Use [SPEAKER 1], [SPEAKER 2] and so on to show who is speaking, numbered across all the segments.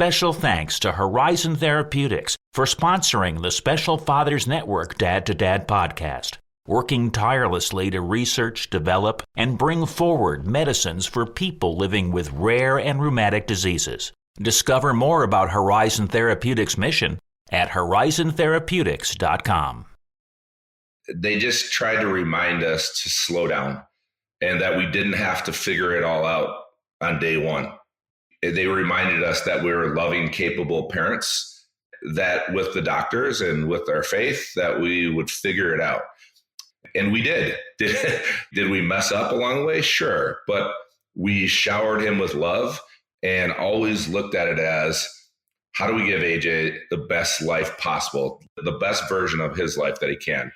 [SPEAKER 1] Special thanks to Horizon Therapeutics for sponsoring the Special Fathers Network Dad to Dad podcast, working tirelessly to research, develop, and bring forward medicines for people living with rare and rheumatic diseases. Discover more about Horizon Therapeutics' mission at horizontherapeutics.com.
[SPEAKER 2] They just tried to remind us to slow down and that we didn't have to figure it all out on day one. They reminded us that we were loving, capable parents, that with the doctors and with our faith, that we would figure it out. And we did. Did we mess up along the way? Sure. But we showered him with love and always looked at it as, how do we give AJ the best life possible, the best version of his life that he can?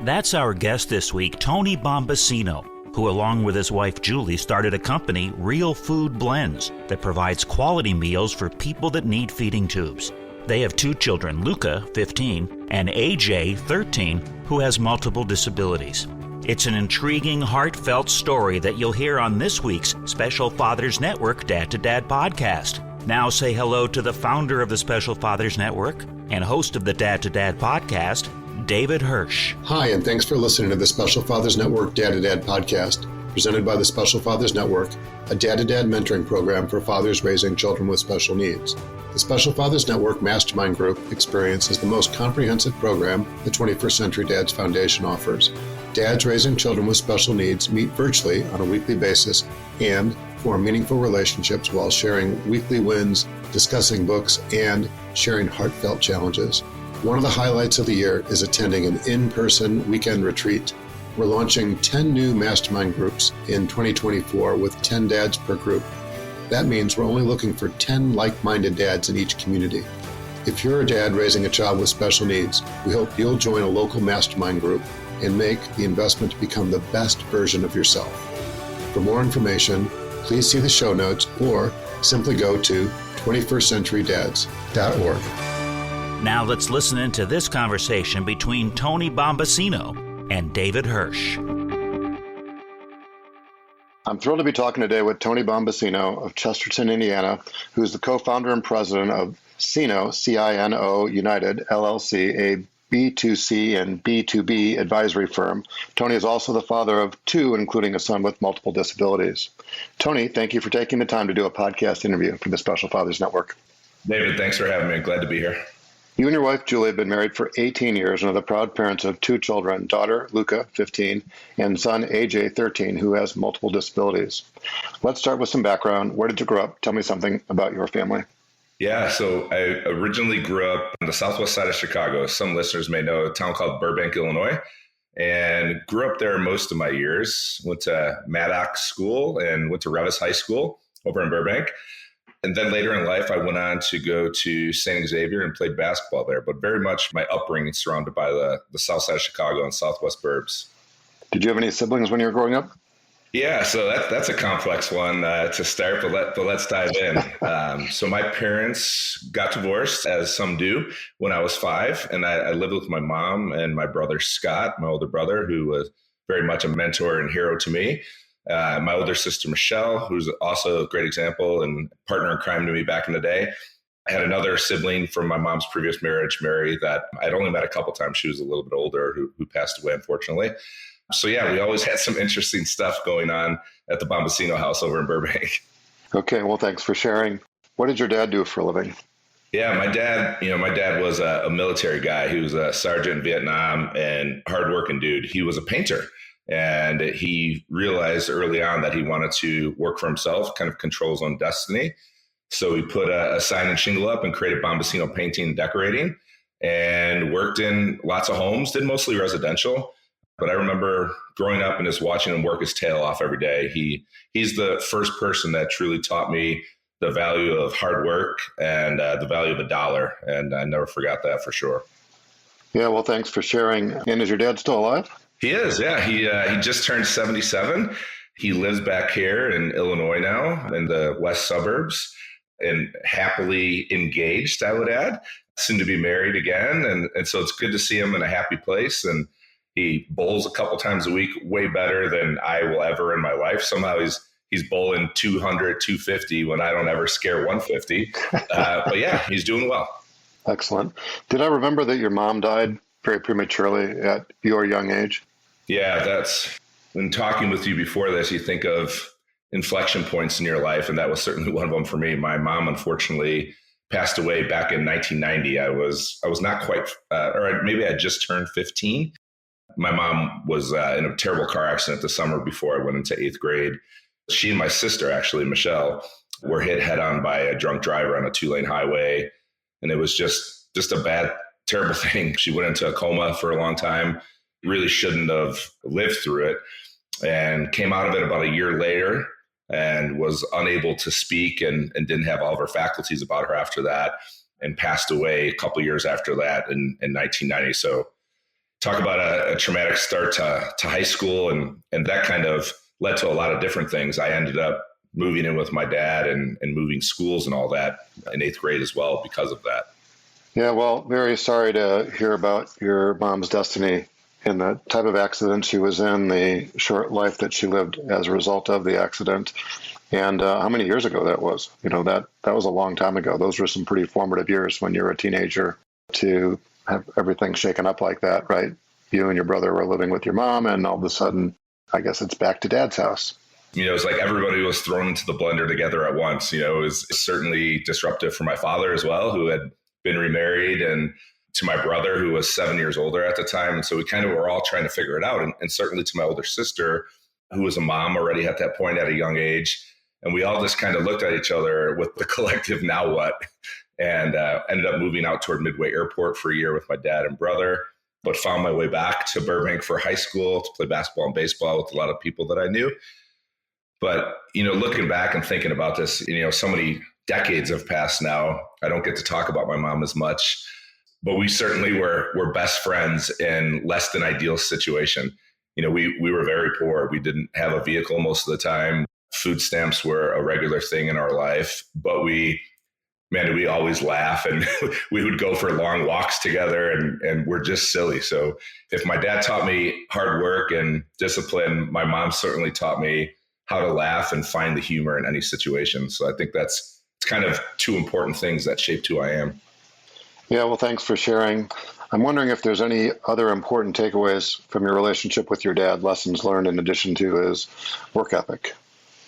[SPEAKER 1] That's our guest this week, Tony Bombacino, who along with his wife Julie started a company, Real Food Blends, that provides quality meals for people that need feeding tubes. They have 2 children, Luca, 15, and AJ, 13, who has multiple disabilities. It's an intriguing, heartfelt story that you'll hear on this week's Special Fathers Network Dad to Dad podcast. Now say hello to the founder of the Special Fathers Network and host of the Dad to Dad podcast, David Hirsch.
[SPEAKER 3] Hi, and thanks for listening to the Special Fathers Network Dad to Dad podcast, presented by the Special Fathers Network, a Dad to Dad mentoring program for fathers raising children with special needs. The Special Fathers Network Mastermind Group experience is the most comprehensive program the 21st Century Dads Foundation offers. Dads raising children with special needs meet virtually on a weekly basis and form meaningful relationships while sharing weekly wins, discussing books, and sharing heartfelt challenges. One of the highlights of the year is attending an in-person weekend retreat. We're launching 10 new mastermind groups in 2024 with 10 dads per group. That means we're only looking for 10 like-minded dads in each community. If you're a dad raising a child with special needs, we hope you'll join a local mastermind group and make the investment to become the best version of yourself. For more information, please see the show notes or simply go to 21stcenturydads.org.
[SPEAKER 1] Now let's listen into this conversation between Tony Bombacino and David Hirsch.
[SPEAKER 3] I'm thrilled to be talking today with Tony Bombacino of Chesterton, Indiana, who's the co-founder and president of CINO United, LLC, a B2C and B2B advisory firm. Tony is also the father of 2, including a son with multiple disabilities. Tony, thank you for taking the time to do a podcast interview for the Special Fathers Network.
[SPEAKER 2] David, thanks for having me. Glad to be here.
[SPEAKER 3] You and your wife, Julie, have been married for 18 years and are the proud parents of 2 children, daughter, Luca, 15, and son, AJ, 13, who has multiple disabilities. Let's start with some background. Where did you grow up? Tell me something about your family.
[SPEAKER 2] Yeah, so I originally grew up on the southwest side of Chicago. Some listeners may know a town called Burbank, Illinois, and grew up there most of my years. Went to Maddox School and went to Revis High School over in Burbank. And then later in life, I went on to go to St. Xavier and played basketball there. But very much my upbringing surrounded by the south side of Chicago and southwest burbs. Did you have any siblings when you were growing up? Yeah, so that's a complex one to start, but let's dive in. So my parents got divorced, as some do, when I was 5. And I lived with my mom and my brother, Scott, my older brother, who was very much a mentor and hero to me. My older sister, Michelle, who's also a great example and partner in crime to me back in the day. I had another sibling from my mom's previous marriage, Mary, that I'd only met a couple times. She was a little bit older, who passed away, unfortunately. So yeah, we always had some interesting stuff going on at the Bombacino house over in Burbank. Okay, well, thanks for sharing. What did your dad do for a living? Yeah, my dad was a military guy. He was a sergeant in Vietnam and hardworking dude. He was a painter. And he realized early on that he wanted to work for himself, kind of control his own destiny. So he put a sign and shingle up and created Bombacino Painting and Decorating and worked in lots of homes, did mostly residential. But I remember growing up and just watching him work his tail off every day. He's the first person that truly taught me the value of hard work and the value of a dollar. And I never forgot that for sure. Yeah, well, thanks for sharing. And is your dad still alive? He is, yeah. He just turned 77. He lives back here in Illinois now in the west suburbs and happily engaged, I would add, soon to be married again. And so it's good to see him in a happy place. And he bowls a couple times a week, way better than I will ever in my life. Somehow he's he's bowling 200, 250 when I don't ever scare 150. But yeah, he's doing well.
[SPEAKER 3] Excellent. Did I remember that your mom died very prematurely at your young age?
[SPEAKER 2] Yeah, that's when talking with you before this, you think of inflection points in your life. And that was certainly one of them for me. My mom, unfortunately, passed away back in 1990. I was not quite, or maybe I had just turned 15. My mom was in a terrible car accident the summer before I went into 8th grade. She and my sister, actually, Michelle, were hit head on by a drunk driver on a 2-lane highway. And it was just a bad, terrible thing. She went into a coma for a long time, really shouldn't have lived through it, and came out of it about a year later and was unable to speak and didn't have all of her faculties about her after that, and passed away a couple of years after that in 1990. So talk about a traumatic start to high school. And that kind of led to a lot of different things. I ended up moving in with my dad and moving schools and all that in 8th grade as well because of that.
[SPEAKER 3] Yeah, well, very sorry to hear about your mom's destiny and the type of accident she was in, the short life that she lived as a result of the accident, and how many years ago that was. That was a long time ago. Those were some pretty formative years when you were a teenager to have everything shaken up like that, right? You and your brother were living with your mom, and all of a sudden, I guess it's back to dad's house.
[SPEAKER 2] It was like everybody was thrown into the blender together at once. It was certainly disruptive for my father as well, who had been remarried, and to my brother, who was 7 years older at the time. And so we kind of were all trying to figure it out. And certainly to my older sister, who was a mom already at that point at a young age. And we all just kind of looked at each other with the collective, now what? And ended up moving out toward Midway Airport for a year with my dad and brother, but found my way back to Burbank for high school to play basketball and baseball with a lot of people that I knew. But, looking back and thinking about this, so many decades have passed now. I don't get to talk about my mom as much, but we certainly were best friends in less than ideal situation. We were very poor. We didn't have a vehicle most of the time. Food stamps were a regular thing in our life, but we always laugh, and we would go for long walks together, and we're just silly. So if my dad taught me hard work and discipline, my mom certainly taught me how to laugh and find the humor in any situation. So I think it's kind of two important things that shaped who I am.
[SPEAKER 3] Yeah, well, thanks for sharing. I'm wondering if there's any other important takeaways from your relationship with your dad, lessons learned in addition to his work ethic.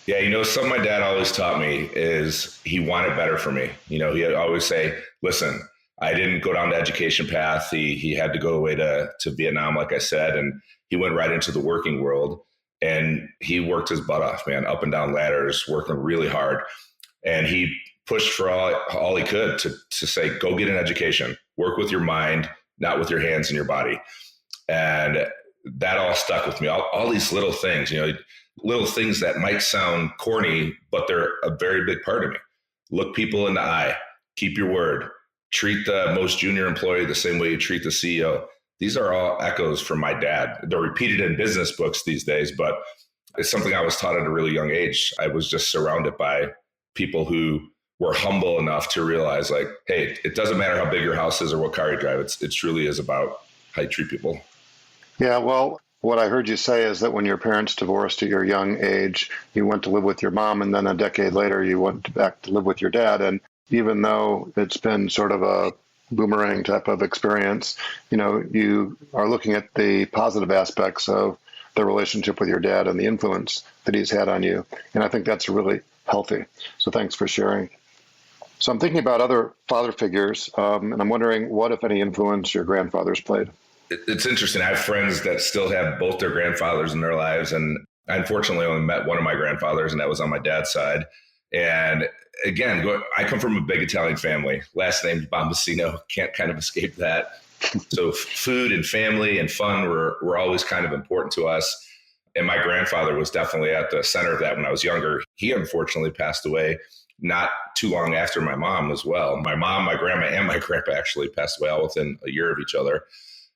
[SPEAKER 2] Yeah, something my dad always taught me is he wanted better for me. He'd always say, listen, I didn't go down the education path. He had to go away to Vietnam, like I said, and he went right into the working world. And he worked his butt off, man, up and down ladders, working really hard. And he pushed for all he could to say, go get an education, work with your mind, not with your hands and your body. And that all stuck with me. All these little things, little things that might sound corny, but they're a very big part of me. Look people in the eye, keep your word, treat the most junior employee the same way you treat the CEO. These are all echoes from my dad. They're repeated in business books these days, but it's something I was taught at a really young age. I was just surrounded by people who were humble enough to realize, like, hey, it doesn't matter how big your house is or what car you drive. It truly is about how you treat people. Yeah, well, what I heard you say is that when your parents divorced at your young age, you went to live with your mom, and then a decade later, you went back to live with your dad. And even though it's been sort of a boomerang type of experience, you are looking at the positive aspects of the relationship with your dad and the influence that he's had on you. And I think that's really healthy. So thanks for sharing. So I'm thinking about other father figures, and I'm wondering what, if any, influence your grandfathers played. It's interesting. I have friends that still have both their grandfathers in their lives. And I unfortunately only met one of my grandfathers, and that was on my dad's side. And again, I come from a big Italian family. Last name Bombacino, can't kind of escape that. So food and family and fun were always kind of important to us. And my grandfather was definitely at the center of that when I was younger. He unfortunately passed away not too long after my mom as well. My mom, my grandma, and my grandpa actually passed away all within a year of each other.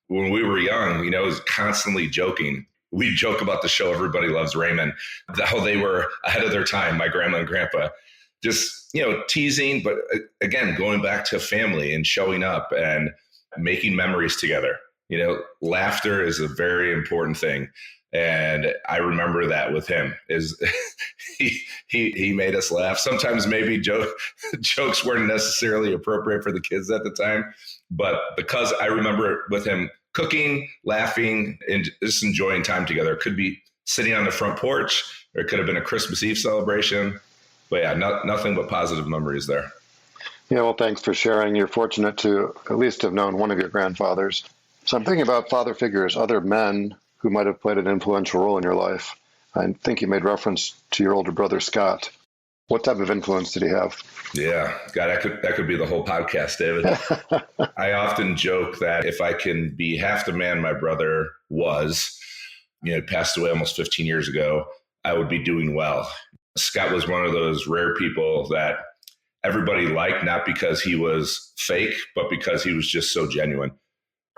[SPEAKER 2] When we were young, it was constantly joking. We joke about the show Everybody Loves Raymond, how they were ahead of their time, my grandma and grandpa. Just, teasing, but again, going back to family and showing up and making memories together. Laughter is a very important thing. And I remember that with him is he made us laugh. Sometimes maybe jokes weren't necessarily appropriate for the kids at the time, but because I remember with him cooking, laughing, and just enjoying time together. It could be sitting on the front porch, or it could have been a Christmas Eve celebration. But yeah, nothing but positive memories there.
[SPEAKER 3] Yeah, well, thanks for sharing. You're fortunate to at least have known one of your grandfathers. So I'm thinking about father figures, other men who might have played an influential role in your life. I think you made reference to your older brother, Scott. What type of influence did he have?
[SPEAKER 2] Yeah, God, that could be the whole podcast, David. I often joke that if I can be half the man my brother was, passed away almost 15 years ago, I would be doing well. Scott was one of those rare people that everybody liked, not because he was fake, but because he was just so genuine.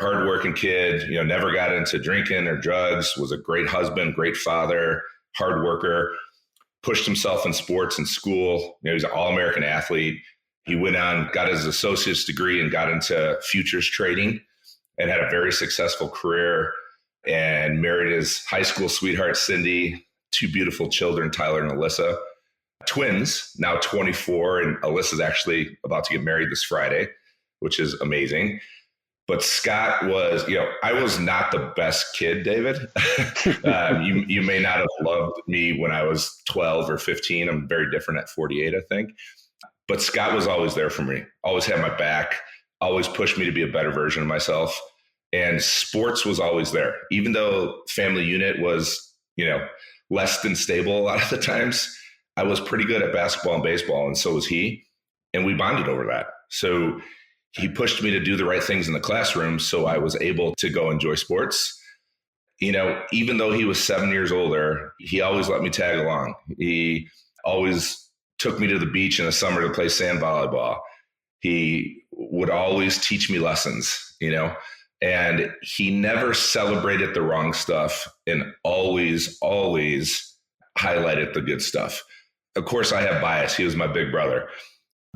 [SPEAKER 2] Hardworking kid, never got into drinking or drugs, was a great husband, great father, hard worker, pushed himself in sports and school. He was an all-American athlete. He went on, got his associate's degree and got into futures trading and had a very successful career and married his high school sweetheart, Cindy, 2 beautiful children, Tyler and Alyssa, twins, now 24. And Alyssa's actually about to get married this Friday, which is amazing. But Scott was, I was not the best kid, David. You may not have loved me when I was 12 or 15. I'm very different at 48, I think. But Scott was always there for me, always had my back, always pushed me to be a better version of myself. And sports was always there. Even though family unit was, less than stable a lot of the times, I was pretty good at basketball and baseball, and so was he. And we bonded over that. So he pushed me to do the right things in the classroom, so I was able to go enjoy sports. Even though he was 7 years older, he always let me tag along. He always took me to the beach in the summer to play sand volleyball. He would always teach me lessons, and he never celebrated the wrong stuff and always highlighted the good stuff. Of course, I have bias. He was my big brother,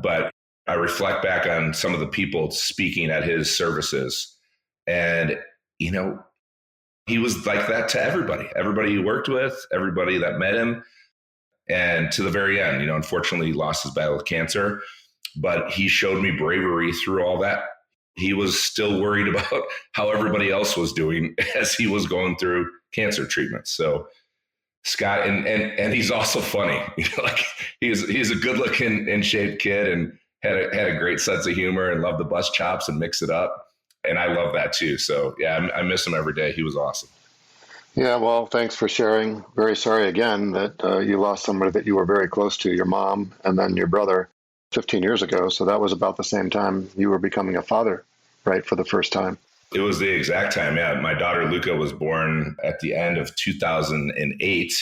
[SPEAKER 2] but I reflect back on some of the people speaking at his services, and, he was like that to everybody he worked with, everybody that met him. And to the very end, unfortunately, he lost his battle with cancer, but he showed me bravery through all that. He was still worried about how everybody else was doing as he was going through cancer treatment. So Scott, and he's also funny, he's a good looking and shaped kid and had a great sense of humor and loved the bus chops and mix it up. And I love that too. So yeah, I miss him every day. He was awesome.
[SPEAKER 3] Yeah, well, thanks for sharing. Very sorry again that you lost somebody that you were very close to, your mom and then your brother 15 years ago. So that was about the same time you were becoming a father, right, for the first time.
[SPEAKER 2] It was the exact time. Yeah. My daughter, Luca, was born at the end of 2008.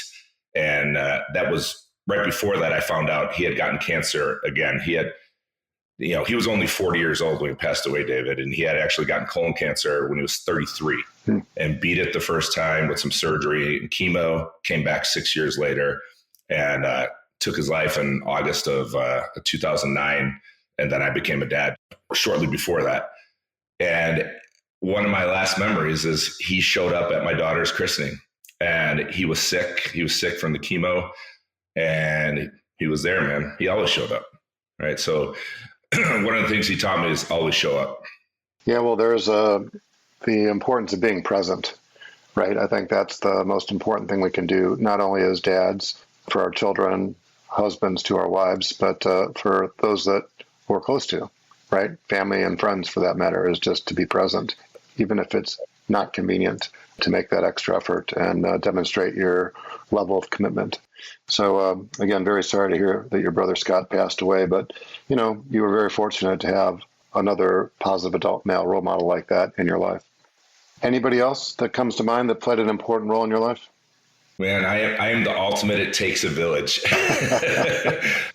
[SPEAKER 2] And that was right before that I found out he had gotten cancer again. He was only 40 years old when he passed away, David, and he had actually gotten colon cancer when he was 33 and beat it the first time with some surgery and chemo, came back 6 years later and took his life in August of 2009. And then I became a dad shortly before that. And one of my last memories is he showed up at my daughter's christening and he was sick. He was sick from the chemo and he was there, man. He always showed up. Right. So one of the things he taught me is always show up.
[SPEAKER 3] Yeah, well, there's the importance of being present, right? I think that's the most important thing we can do, not only as dads for our children, husbands to our wives, but for those that we're close to, right? Family and friends, for that matter, is just to be present, even if it's not convenient, to make that extra effort and demonstrate your level of commitment. So again, very sorry to hear that your brother Scott passed away, but you were very fortunate to have another positive adult male role model like that in your life. Anybody else that comes to mind that played an important role in your life?
[SPEAKER 2] Man, I am the ultimate it takes a village.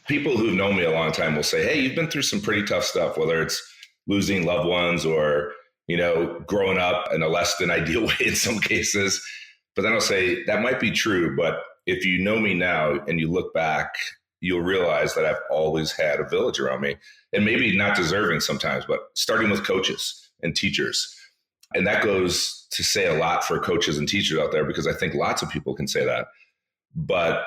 [SPEAKER 2] People who've known me a long time will say, hey, you've been through some pretty tough stuff, whether it's losing loved ones or, growing up in a less than ideal way in some cases. But then I'll say that might be true, but if you know me now and you look back, you'll realize that I've always had a village around me, and maybe not deserving sometimes, but starting with coaches and teachers. And that goes to say a lot for coaches and teachers out there, because I think lots of people can say that. But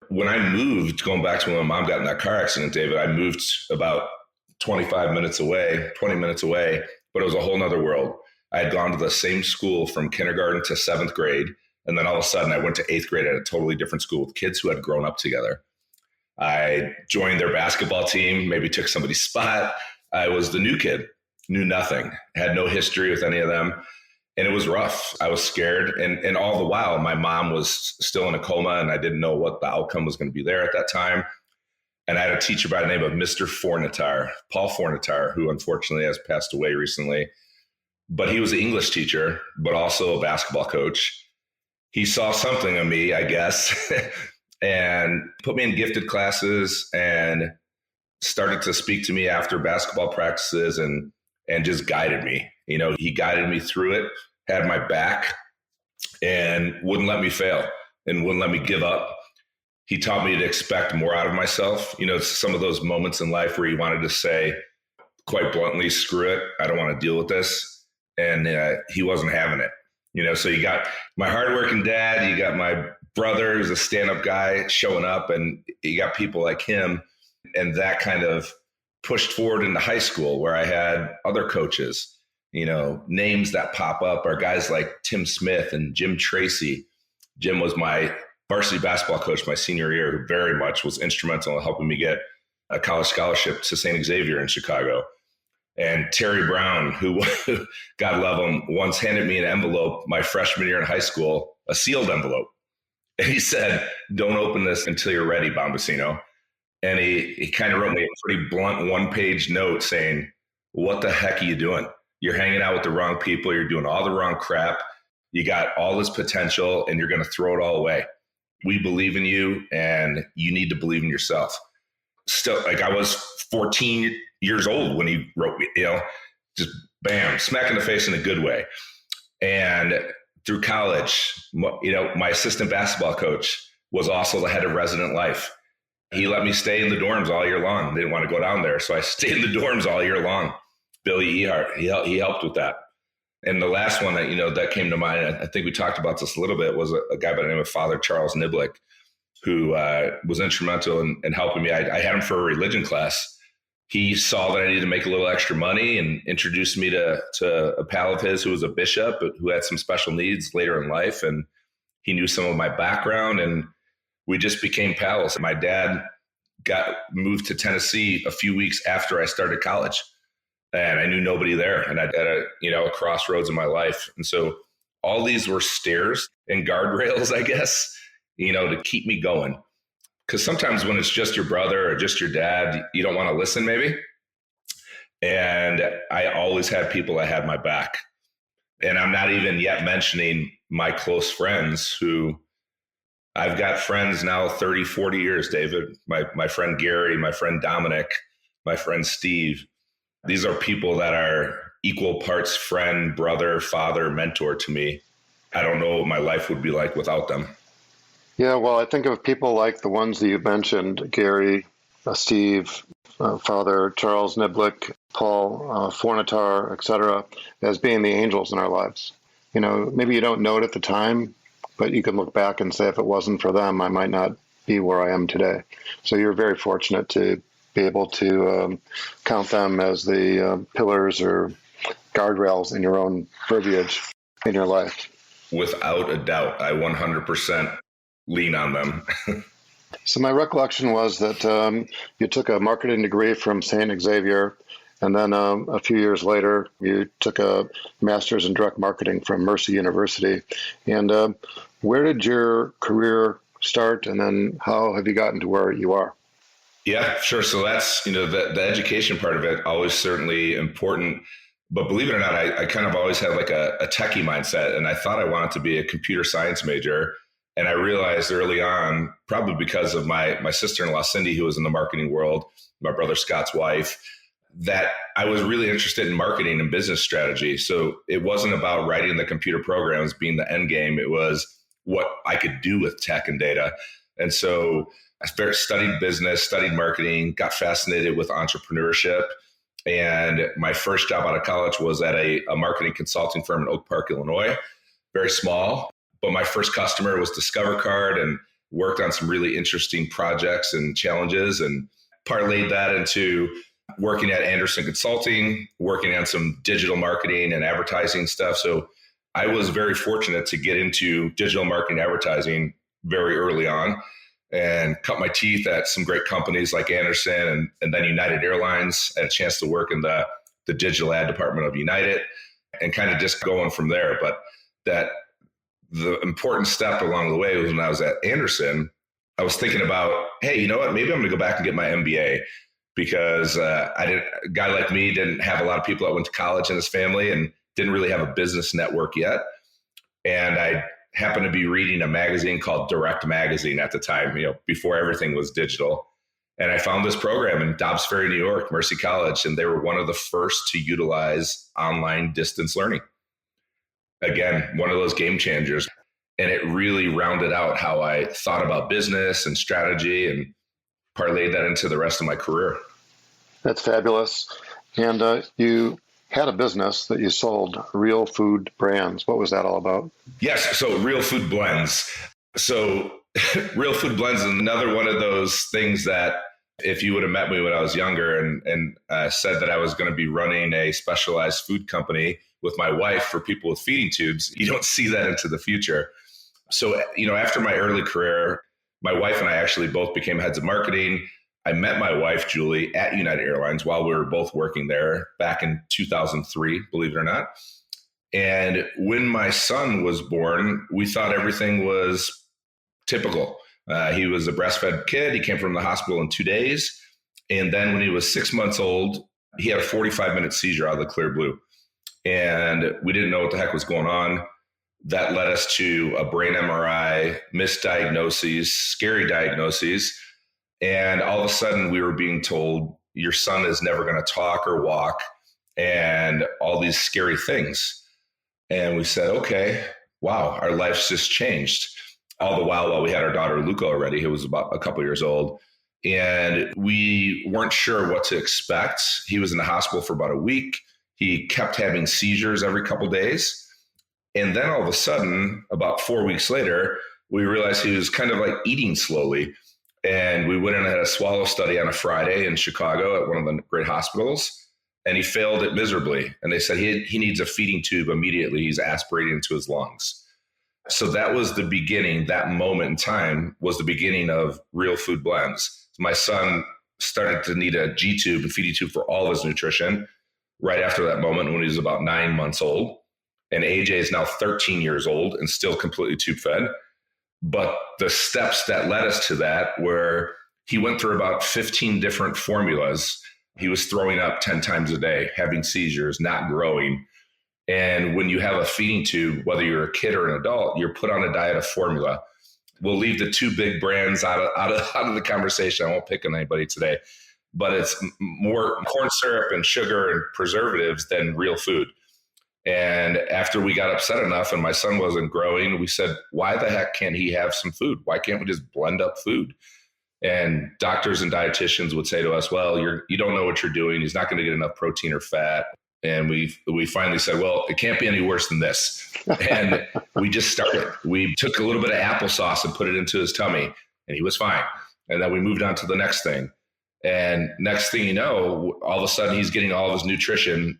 [SPEAKER 2] when I moved, going back to when my mom got in that car accident, David, I moved about 20 minutes away, but it was a whole nother world. I had gone to the same school from kindergarten to 7th grade. And then all of a sudden I went to 8th grade at a totally different school with kids who had grown up together. I joined their basketball team, maybe took somebody's spot. I was the new kid, knew nothing, had no history with any of them. And it was rough. I was scared. And all the while, my mom was still in a coma, and I didn't know what the outcome was going to be there at that time. And I had a teacher by the name of Mr. Fornitar, Paul Fornitar, who unfortunately has passed away recently. But he was an English teacher, but also a basketball coach. He saw something in me, I guess, and put me in gifted classes and started to speak to me after basketball practices and just guided me. You know, he guided me through it, had my back, and wouldn't let me fail and wouldn't let me give up. He taught me to expect more out of myself. You know, some of those moments in life where he wanted to say quite bluntly, screw it, I don't want to deal with this. And he wasn't having it. You know, so you got my hardworking dad, you got my brother who's a stand-up guy showing up, and you got people like him. And that kind of pushed forward into high school, where I had other coaches. You know, names that pop up are guys like Tim Smith and Jim Tracy. Jim was my varsity basketball coach my senior year, who very much was instrumental in helping me get a college scholarship to St. Xavier in Chicago. And Terry Brown, who, God love him, once handed me an envelope my freshman year in high school, a sealed envelope. And he said, "Don't open this until you're ready, Bombacino." And he kind of wrote me a pretty blunt one-page note saying, "What the heck are you doing? You're hanging out with the wrong people. You're doing all the wrong crap. You got all this potential, and you're going to throw it all away. We believe in you, and you need to believe in yourself." Still, like, I was 14 years old when he wrote me, you know, just bam, smack in the face in a good way. And through college, you know, my assistant basketball coach was also the head of resident life. He let me stay in the dorms all year long. Didn't want to go down there, so I stayed in the dorms all year long. Billy Ehart, he helped with that. And the last one that, you know, that came to mind, I think we talked about this a little bit, was a guy by the name of Father Charles Niblick, who was instrumental in helping me. I had him for a religion class. He saw that I needed to make a little extra money and introduced me to a pal of his who was a bishop, but who had some special needs later in life. And he knew some of my background, and we just became pals. My dad moved to Tennessee a few weeks after I started college, and I knew nobody there. And I had a crossroads in my life. And so all these were stairs and guardrails, I guess, you know, to keep me going. Because sometimes when it's just your brother or just your dad, you don't want to listen maybe. And I always had people that had my back. And I'm not even yet mentioning my close friends, who I've got friends now 30, 40 years, David. My friend Gary, my friend Dominic, my friend Steve. These are people that are equal parts friend, brother, father, mentor to me. I don't know what my life would be like without them.
[SPEAKER 3] Yeah, well, I think of people like the ones that you mentioned, Gary, Steve, Father Charles Niblick, Paul Fornitar, et cetera, as being the angels in our lives. You know, maybe you don't know it at the time, but you can look back and say, if it wasn't for them, I might not be where I am today. So you're very fortunate to be able to count them as the pillars or guardrails in your own verbiage in your life.
[SPEAKER 2] Without a doubt, I 100% lean on them.
[SPEAKER 3] So my recollection was that you took a marketing degree from St. Xavier, and then a few years later, you took a master's in direct marketing from Mercy University. And where did your career start, and then how have you gotten to where you are?
[SPEAKER 2] Yeah, sure. So that's, you know, the education part of it, always certainly important. But believe it or not, I kind of always had like a techie mindset, and I thought I wanted to be a computer science major. And I realized early on, probably because of my sister-in-law, Cindy, who was in the marketing world, my brother Scott's wife, that I was really interested in marketing and business strategy. So it wasn't about writing the computer programs being the end game. It was what I could do with tech and data. And so I studied business, studied marketing, got fascinated with entrepreneurship, And my first job out of college was at a marketing consulting firm in Oak Park, Illinois, very small. But my first customer was Discover Card, and worked on some really interesting projects and challenges, and parlayed that into working at Anderson Consulting, working on some digital marketing and advertising stuff. So I was very fortunate to get into digital marketing advertising very early on, and cut my teeth at some great companies like Anderson and then United Airlines. I had a chance to work in the digital ad department of United, and kind of just going from there. But the important step along the way was when I was at Anderson, I was thinking about, hey, you know what? Maybe I'm going to go back and get my MBA, because a guy like me didn't have a lot of people that went to college in his family and didn't really have a business network yet. And I happened to be reading a magazine called Direct Magazine at the time, before everything was digital. And I found this program in Dobbs Ferry, New York, Mercy College, and they were one of the first to utilize online distance learning. Again, one of those game changers. And it really rounded out how I thought about business and strategy, and parlayed that into the rest of my career.
[SPEAKER 3] That's fabulous. And you had a business that you sold, Real Food Brands. What was that all about?
[SPEAKER 2] Yes. So Real Food Blends. So Real Food Blends is another one of those things that, if you would have met me when I was younger and said that I was going to be running a specialized food company with my wife for people with feeding tubes, you don't see that into the future. So, after my early career, my wife and I actually both became heads of marketing. I met my wife, Julie, at United Airlines while we were both working there back in 2003, believe it or not. And when my son was born, we thought everything was typical. He was a breastfed kid. He came from the hospital in 2 days. And then when he was 6 months old, he had a 45-minute seizure out of the clear blue. And we didn't know what the heck was going on. That led us to a brain MRI, misdiagnoses, scary diagnoses. And all of a sudden we were being told, your son is never going to talk or walk, and all these scary things. And we said, okay, wow, our life's just changed. All the while we had our daughter, Luca, already, who was about a couple years old. And we weren't sure what to expect. He was in the hospital for about a week. He kept having seizures every couple of days. And then all of a sudden, about 4 weeks later, we realized he was kind of like eating slowly. And we went in and had a swallow study on a Friday in Chicago at one of the great hospitals. And he failed it miserably. And they said he needs a feeding tube immediately. He's aspirating into his lungs. So that was the beginning. That moment in time was the beginning of Real Food Blends. My son started to need a G tube and feeding tube for all of his nutrition right after that moment, when he was about 9 months old. And AJ is now 13 years old and still completely tube fed. But the steps that led us to that were, he went through about 15 different formulas. He was throwing up 10 times a day, having seizures, not growing. And when you have a feeding tube, whether you're a kid or an adult, you're put on a diet of formula. We'll leave the two big brands out of the conversation. I won't pick on anybody today, but it's more corn syrup and sugar and preservatives than real food. And after we got upset enough and my son wasn't growing, we said, why the heck can't he have some food? Why can't we just blend up food? And doctors and dietitians would say to us, well, you don't know what you're doing. He's not going to get enough protein or fat. And we finally said, well, it can't be any worse than this. And we just started. We took a little bit of applesauce and put it into his tummy, and he was fine. And then we moved on to the next thing. And next thing you know, all of a sudden he's getting all of his nutrition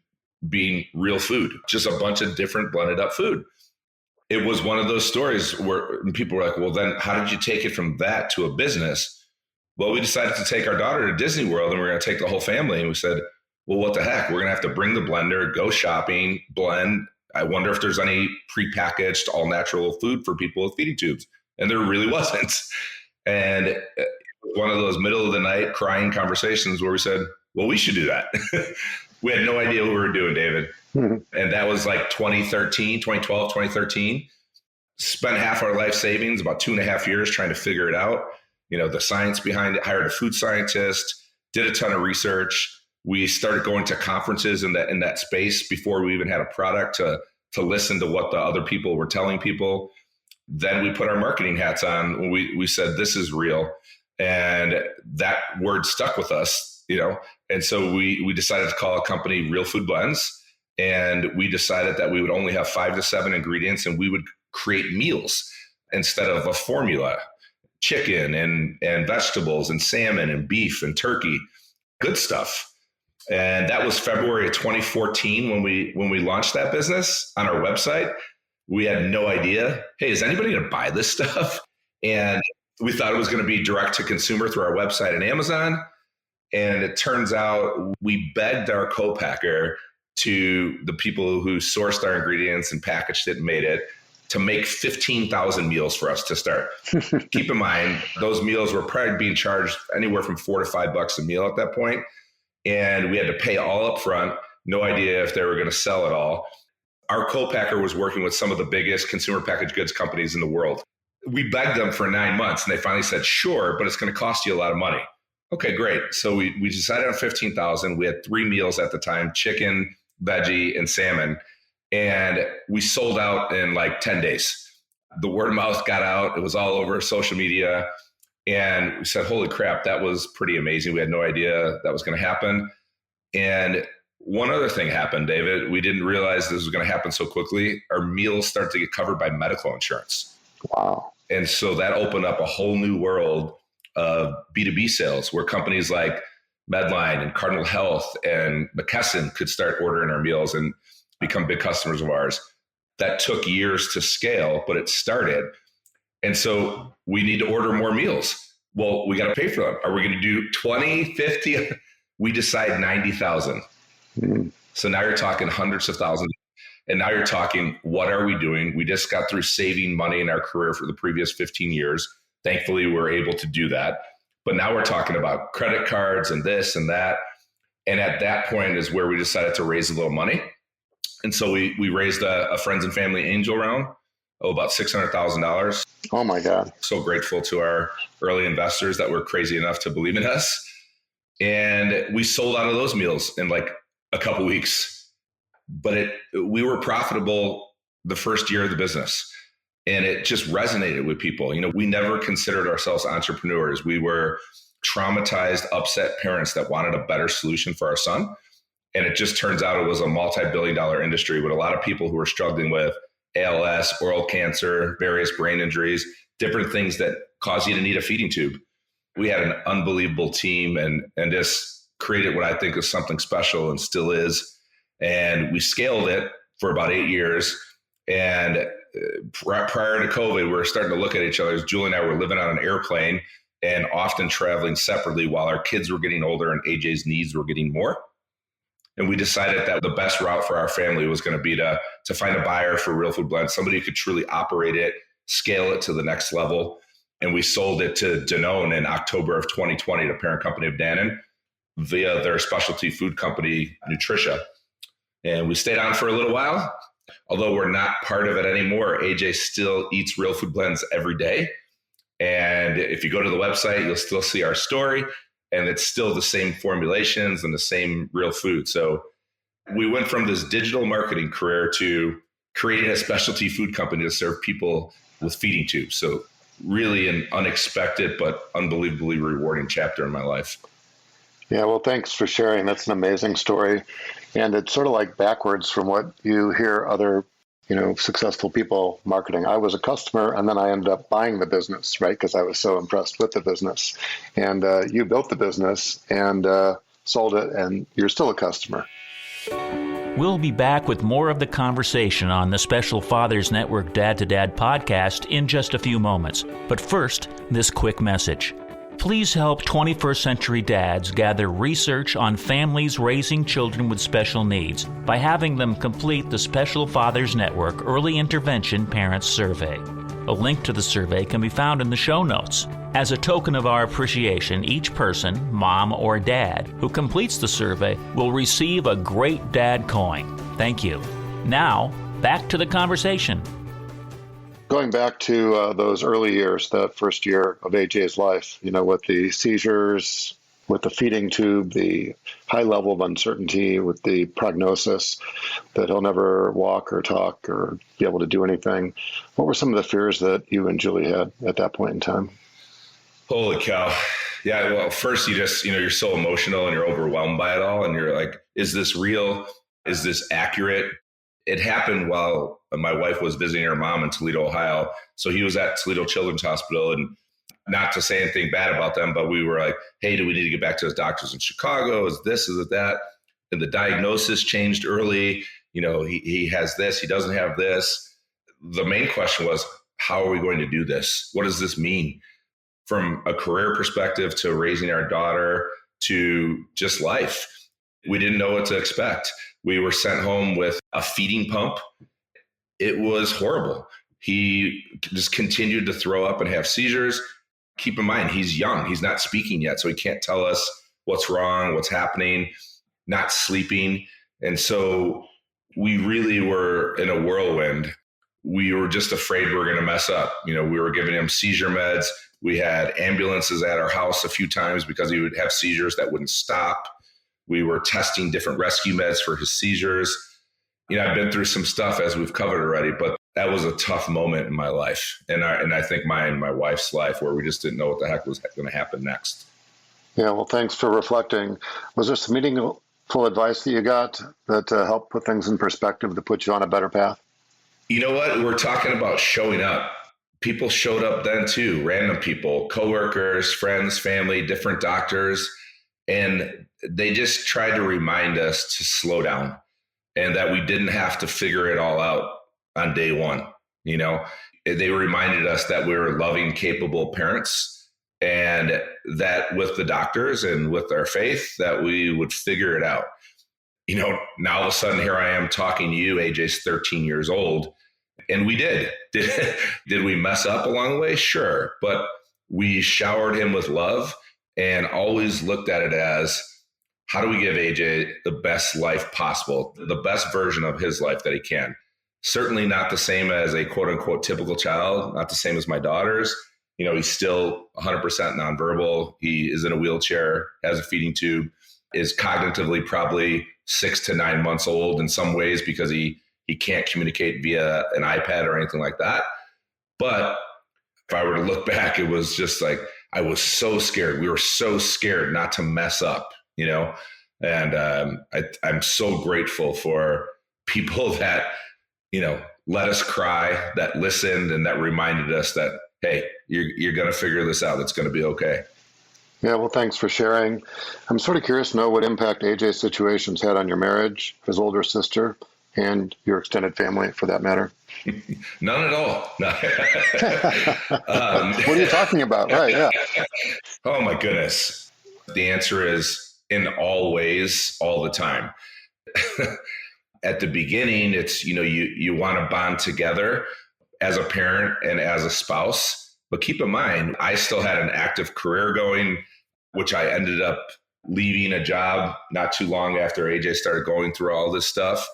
[SPEAKER 2] being real food, just a bunch of different blended up food. It was one of those stories where people were like, well, then how did you take it from that to a business? Well, we decided to take our daughter to Disney World, and we're going to take the whole family. And we said, well, what the heck? We're going to have to bring the blender, go shopping, blend. I wonder if there's any prepackaged all natural food for people with feeding tubes. And there really wasn't. And it was one of those middle of the night crying conversations where we said, well, we should do that. We had no idea what we were doing, David. Mm-hmm. And that was like 2012, 2013. Spent half our life savings, about 2.5 years, trying to figure it out. You know, the science behind it, hired a food scientist, did a ton of research. We started going to conferences in that space before we even had a product to listen to what the other people were telling people. Then we put our marketing hats on. We said, this is real. And that word stuck with us. And so we decided to call a company Real Food Blends, and we decided that we would only have 5 to 7 ingredients, and we would create meals instead of a formula, chicken and vegetables and salmon and beef and turkey, good stuff. And that was February of 2014 when we launched that business on our website. We had no idea, hey, is anybody going to buy this stuff? And we thought it was going to be direct to consumer through our website and Amazon. And it turns out we begged our co-packer, to the people who sourced our ingredients and packaged it and made it, to make 15,000 meals for us to start. Keep in mind, those meals were probably being charged anywhere from $4 to $5 a meal at that point. And we had to pay all up front, no idea if they were going to sell it all. Our co-packer was working with some of the biggest consumer packaged goods companies in the world. We begged them for 9 months, and they finally said, sure, but it's going to cost you a lot of money. Okay, great. So we decided on 15,000. We had 3 meals at the time, chicken, veggie, and salmon. And we sold out in like 10 days. The word of mouth got out. It was all over social media. And we said, holy crap, that was pretty amazing. We had no idea that was going to happen. And one other thing happened, David. We didn't realize this was going to happen so quickly. Our meals started to get covered by medical insurance.
[SPEAKER 4] Wow.
[SPEAKER 2] And so that opened up a whole new world of B2B sales, where companies like Medline and Cardinal Health and McKesson could start ordering our meals and become big customers of ours. That took years to scale, but it started. And so we need to order more meals. Well, we got to pay for them. Are we going to do 20, 50? We decide 90,000. Mm-hmm. So now you're talking hundreds of thousands. And now you're talking, what are we doing? We just got through saving money in our career for the previous 15 years. Thankfully, we're able to do that. But now we're talking about credit cards and this and that. And at that point is where we decided to raise a little money. And so we raised a friends and family angel round, about $600,000.
[SPEAKER 4] Oh my God.
[SPEAKER 2] So grateful to our early investors that were crazy enough to believe in us. And we sold out of those meals in like a couple weeks. But we were profitable the first year of the business. And it just resonated with people. We never considered ourselves entrepreneurs. We were traumatized, upset parents that wanted a better solution for our son. And it just turns out it was a multi-billion-dollar industry with a lot of people who were struggling with ALS, oral cancer, various brain injuries, different things that cause you to need a feeding tube. We had an unbelievable team and just created what I think is something special and still is. And we scaled it for about 8 years. And prior to COVID, we were starting to look at each other. Julie and I were living on an airplane and often traveling separately while our kids were getting older and AJ's needs were getting more. And we decided that the best route for our family was going to be to find a buyer for Real Food Blends, somebody who could truly operate it, scale it to the next level. And we sold it to Danone in October of 2020, the parent company of Danone, via their specialty food company, Nutricia. And we stayed on for a little while. Although we're not part of it anymore, AJ still eats Real Food Blends every day. And if you go to the website, you'll still see our story. And it's still the same formulations and the same real food. So we went from this digital marketing career to creating a specialty food company to serve people with feeding tubes. So really an unexpected but unbelievably rewarding chapter in my life.
[SPEAKER 4] Yeah, well, thanks for sharing. That's an amazing story. And it's sort of like backwards from what you hear other, successful people marketing. I was a customer and then I ended up buying the business, right? Because I was so impressed with the business. And you built the business and sold it, and you're still a customer.
[SPEAKER 1] We'll be back with more of the conversation on the Special Fathers Network Dad to Dad podcast in just a few moments. But first, this quick message. Please help 21st century dads gather research on families raising children with special needs by having them complete the Special Fathers Network Early Intervention Parents Survey. A link to the survey can be found in the show notes. As a token of our appreciation, each person, mom or dad, who completes the survey will receive a Great Dad coin. Thank you. Now, back to the conversation.
[SPEAKER 4] Going back to those early years, the first year of AJ's life, with the seizures, with the feeding tube, the high level of uncertainty, with the prognosis that he'll never walk or talk or be able to do anything. What were some of the fears that you and Julie had at that point in time?
[SPEAKER 2] Holy cow. Yeah. Well, first you just, you're so emotional and you're overwhelmed by it all. And you're like, is this real? Is this accurate? It happened while my wife was visiting her mom in Toledo, Ohio. So he was at Toledo Children's Hospital, and not to say anything bad about them, but we were like, hey, do we need to get back to his doctors in Chicago? Is this, is it that? And the diagnosis changed early. He has this, he doesn't have this. The main question was, how are we going to do this? What does this mean? From a career perspective to raising our daughter to just life. We didn't know what to expect. We were sent home with a feeding pump. It was horrible. He just continued to throw up and have seizures. Keep in mind, he's young. He's not speaking yet, so he can't tell us what's wrong, what's happening, not sleeping. And so we really were in a whirlwind. We were just afraid we were going to mess up. We were giving him seizure meds. We had ambulances at our house a few times because he would have seizures that wouldn't stop. We were testing different rescue meds for his seizures. I've been through some stuff, as we've covered already, but that was a tough moment in my life. And I think my wife's life, where we just didn't know what the heck was going to happen next.
[SPEAKER 4] Yeah, well, thanks for reflecting. Was there some meaningful advice that you got that helped put things in perspective to put you on a better path?
[SPEAKER 2] You know what? We're talking about showing up. People showed up then too, random people, coworkers, friends, family, different doctors. And they just tried to remind us to slow down and that we didn't have to figure it all out on day one. They reminded us that we were loving, capable parents, and that with the doctors and with our faith that we would figure it out. Now all of a sudden here I am talking to you. AJ's 13 years old. And we did. Did we mess up along the way? Sure. But we showered him with love and always looked at it as, how do we give AJ the best life possible, the best version of his life that he can? Certainly not the same as a quote unquote typical child, not the same as my daughter's. He's still 100% nonverbal. He is in a wheelchair, has a feeding tube, is cognitively probably 6 to 9 months old in some ways because he can't communicate via an iPad or anything like that. But if I were to look back, it was just like, I was so scared. We were so scared not to mess up, and I'm so grateful for people that, let us cry, that listened, and that reminded us that, hey, you're going to figure this out. It's going to be okay.
[SPEAKER 4] Yeah, well, thanks for sharing. I'm sort of curious to know what impact AJ's situation's had on your marriage, his older sister, and your extended family, for that matter.
[SPEAKER 2] None at all. No.
[SPEAKER 4] What are you talking about? Right, yeah.
[SPEAKER 2] Oh, my goodness. The answer is in all ways, all the time. At the beginning, it's, you want to bond together as a parent and as a spouse. But keep in mind, I still had an active career going, which I ended up leaving a job not too long after AJ started going through all this stuff.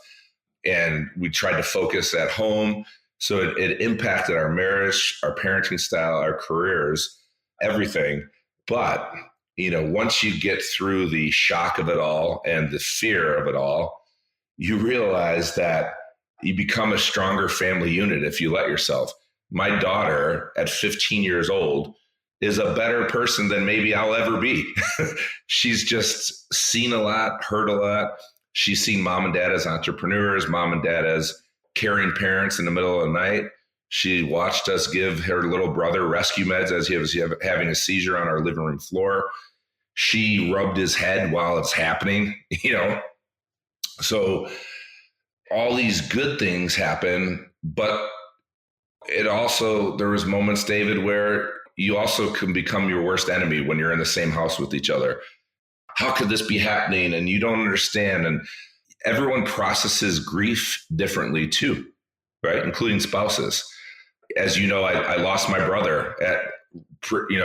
[SPEAKER 2] And we tried to focus at home. So it impacted our marriage, our parenting style, our careers, everything. But, once you get through the shock of it all and the fear of it all, you realize that you become a stronger family unit if you let yourself. My daughter at 15 years old is a better person than maybe I'll ever be. She's just seen a lot, heard a lot. She's seen mom and dad as entrepreneurs, mom and dad as caring parents in the middle of the night. She watched us give her little brother rescue meds as he was having a seizure on our living room floor. She rubbed his head while it's happening, So all these good things happen, but there was moments, David, where you also can become your worst enemy when you're in the same house with each other. How could this be happening? And you don't understand. And everyone processes grief differently too, right? Including spouses. As you know, I lost my brother at,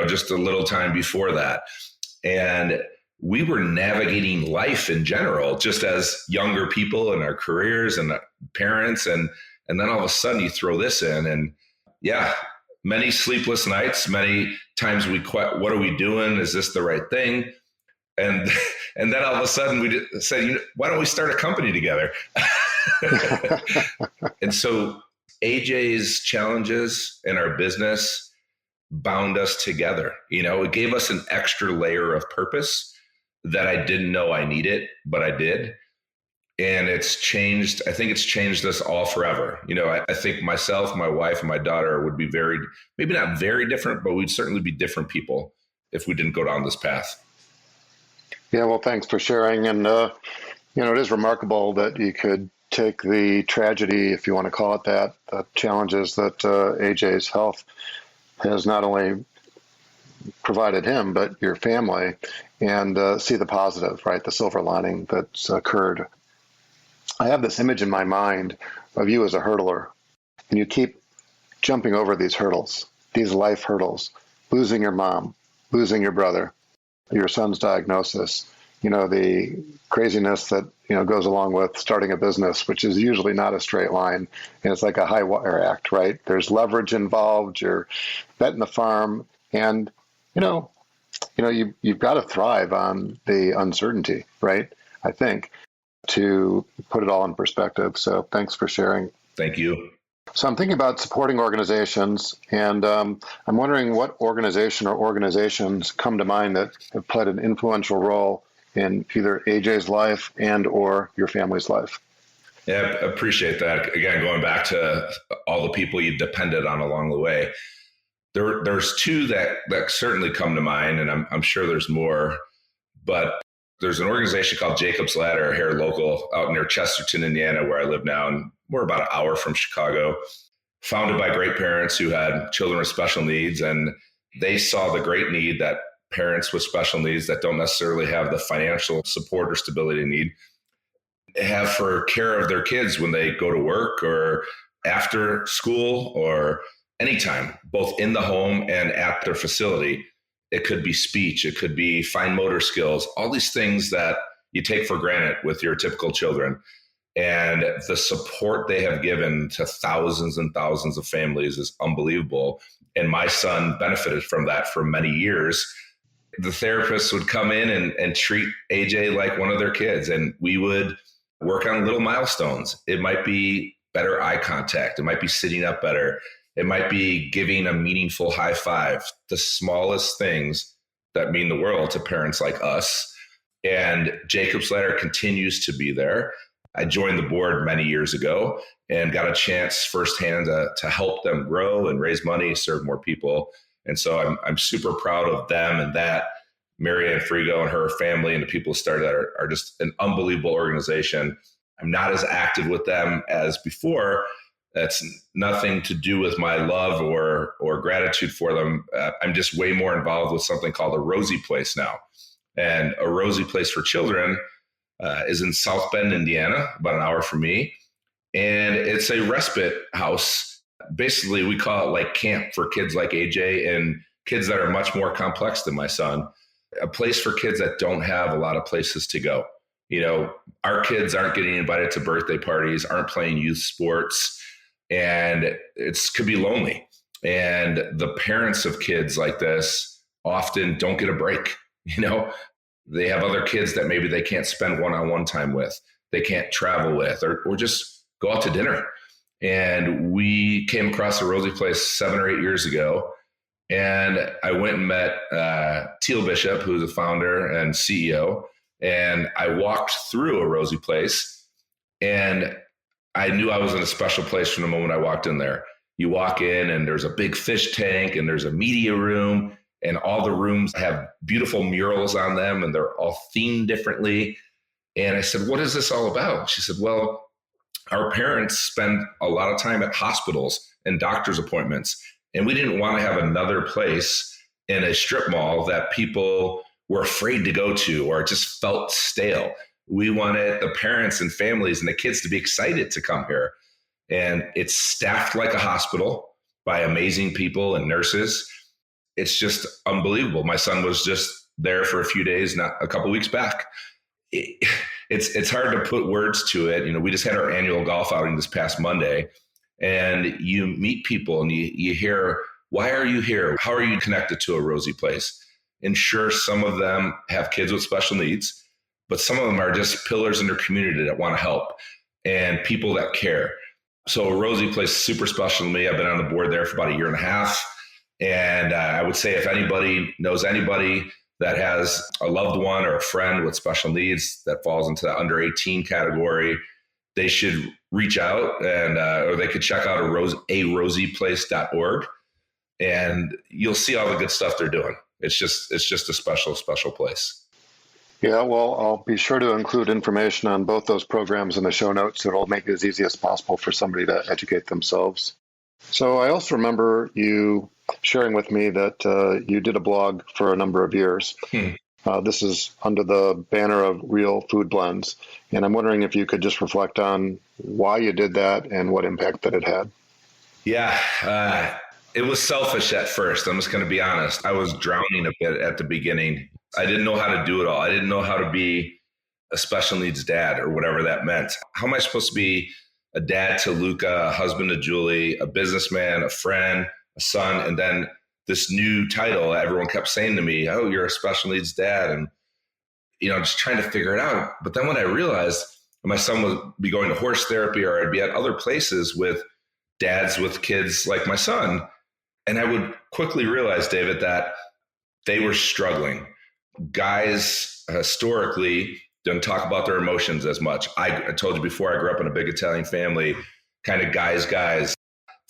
[SPEAKER 2] just a little time before that. And we were navigating life in general, just as younger people in our careers and parents. And then all of a sudden you throw this in, and yeah, many sleepless nights, many times what are we doing? Is this the right thing? And then all of a sudden we said, why don't we start a company together? And so AJ's challenges in our business bound us together. It gave us an extra layer of purpose that I didn't know I needed, but I did. And I think it's changed us all forever. I think myself, my wife, and my daughter would be maybe not very different, but we'd certainly be different people if we didn't go down this path.
[SPEAKER 4] Yeah, well, thanks for sharing. And, it is remarkable that you could take the tragedy, if you want to call it that, the challenges that AJ's health has not only provided him, but your family, and see the positive, right? The silver lining that's occurred. I have this image in my mind of you as a hurdler, and you keep jumping over these hurdles, these life hurdles, losing your mom, losing your brother, your son's diagnosis, the craziness that, goes along with starting a business, which is usually not a straight line. And it's like a high wire act, right? There's leverage involved, you're betting the farm, and, you've got to thrive on the uncertainty, right? I think, to put it all in perspective. So thanks for sharing.
[SPEAKER 2] Thank you.
[SPEAKER 4] So I'm thinking about supporting organizations, and I'm wondering what organization or organizations come to mind that have played an influential role in either AJ's life and or your family's life.
[SPEAKER 2] Yeah, I appreciate that. Again, going back to all the people you depended on along the way, there's two that certainly come to mind, and I'm sure there's more, but there's an organization called Jacob's Ladder here local out near Chesterton, Indiana, where I live now, and we're about an hour from Chicago, founded by great parents who had children with special needs. And they saw the great need that parents with special needs that don't necessarily have the financial support or stability they need have for care of their kids when they go to work or after school or anytime, both in the home and at their facility. It could be speech, it could be fine motor skills, all these things that you take for granted with your typical children. And the support they have given to thousands and thousands of families is unbelievable. And my son benefited from that for many years. The therapists would come in and treat AJ like one of their kids, and we would work on little milestones. It might be better eye contact. It might be sitting up better. It might be giving a meaningful high five, the smallest things that mean the world to parents like us. And Jacob's Ladder continues to be there. I joined the board many years ago and got a chance firsthand to help them grow and raise money, serve more people. And so I'm super proud of them and that. Marianne Frigo and her family and the people who started that are just an unbelievable organization. I'm not as active with them as before. That's nothing to do with my love or gratitude for them. I'm just way more involved with something called a Rosie Place now. And a Rosie Place for Children is in South Bend, Indiana, about an hour from me. And it's a respite house. Basically, we call it like camp for kids like AJ and kids that are much more complex than my son. A place for kids that don't have a lot of places to go. Our kids aren't getting invited to birthday parties, aren't playing youth sports. And it could be lonely. And the parents of kids like this often don't get a break. They have other kids that maybe they can't spend one-on-one time with, they can't travel with, or just go out to dinner. And we came across a Rosie Place 7 or 8 years ago. And I went and met Teal Bishop, who's the founder and CEO. And I walked through a Rosie Place, and I knew I was in a special place from the moment I walked in there. You walk in and there's a big fish tank and there's a media room, and all the rooms have beautiful murals on them and they're all themed differently. And I said, what is this all about? She said, well, our parents spend a lot of time at hospitals and doctor's appointments, and we didn't want to have another place in a strip mall that people were afraid to go to or just felt stale. We wanted the parents and families and the kids to be excited to come here. And it's staffed like a hospital by amazing people and nurses. It's just unbelievable. My son was just there for a few days, not a couple of weeks back. It's hard to put words to it. We just had our annual golf outing this past Monday, and you meet people and you hear, why are you here? How are you connected to a Rosie Place? And sure, some of them have kids with special needs, but some of them are just pillars in their community that want to help and people that care. So Rosie Place is super special to me. I've been on the board there for about 1.5 years. And I would say if anybody knows anybody that has a loved one or a friend with special needs that falls into the under 18 category, they should reach out and or they could check out arosieplace.org, and you'll see all the good stuff they're doing. It's just a special place.
[SPEAKER 4] Yeah, well, I'll be sure to include information on both those programs in the show notes. So it'll make it as easy as possible for somebody to educate themselves. So I also remember you sharing with me that you did a blog for a number of years. This is under the banner of Real Food Blends. And I'm wondering if you could just reflect on why you did that and what impact that it had.
[SPEAKER 2] Yeah, it was selfish at first. I'm just going to be honest. I was drowning a bit at the beginning. I didn't know how to do it all. I didn't know how to be a special needs dad or whatever that meant. How am I supposed to be a dad to Luca, a husband to Julie, a businessman, a friend, a son, and then this new title everyone kept saying to me, oh, you're a special needs dad. And, just trying to figure it out. But then when I realized my son would be going to horse therapy or I'd be at other places with dads with kids like my son, and I would quickly realize, David, that they were struggling. Guys historically don't talk about their emotions as much. I told you before, I grew up in a big Italian family, kind of guys.